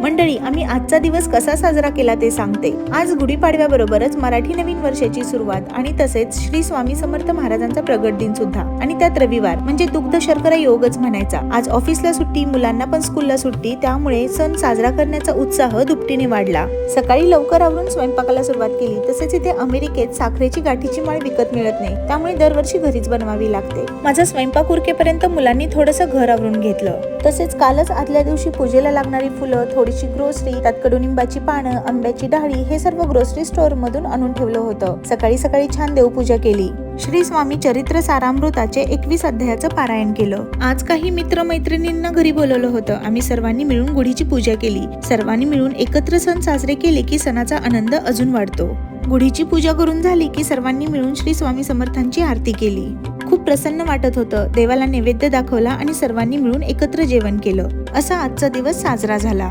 मंडळी, आम्ही आजचा दिवस कसा साजरा केला ते सांगते। आज गुढीपाडव्याबरोबरच मराठी नवीन वर्षाची सुरुवात आणि तसेच श्री स्वामी समर्थ महाराजांचा प्रगट दिन सुद्धा आणि त्यात रविवार म्हणजे दुग्ध शर्करा योगच म्हणायचा। आज ऑफिसला सुट्टी, मुलांना पण स्कूलला सुट्टी, त्यामुळे सण साजरा करण्याचा उत्साह दुपटीने वाढला। सकाळी लवकर आवरून स्वयंपाकाला सुरुवात केली। तसेच इथे अमेरिकेत साखरेची गाठीची माळ विकत मिळत नाही, त्यामुळे दरवर्षी घरीच बनवावी लागते। माझा स्वयंपाक उरकेपर्यंत मुलांनी थोडंसं घर आवरून घेतलं। तसेच कालच आदल्या दिवशी पूजेला लागणारी फुलं, थोडीशी ग्रोसरी, त्यात कडुनिंबाची पानं, आंब्याची डहाळी हे सर्व ग्रोसरी स्टोअर मधून आणून ठेवलं होतं। सकाळी सकाळी छान देवपूजा केली। श्री स्वामी चरित्र सारामृताचे 21 अध्यायाचं पारायण केलं। आज काही मित्रमैत्रिणींना घरी बोलवलं होतं। आम्ही सर्वांनी मिळून गुढीची पूजा केली। सर्वांनी मिळून एकत्र सण साजरे केले की सणाचा आनंद अजून वाढतो। गुढीची पूजा करून झाली की सर्वांनी मिळून श्री स्वामी समर्थांची आरती केली। खूप प्रसन्न वाटत होतं। देवाला नैवेद्य दाखवला आणि सर्वांनी मिळून एकत्र जेवण केलं। असा आजचा दिवस साजरा झाला।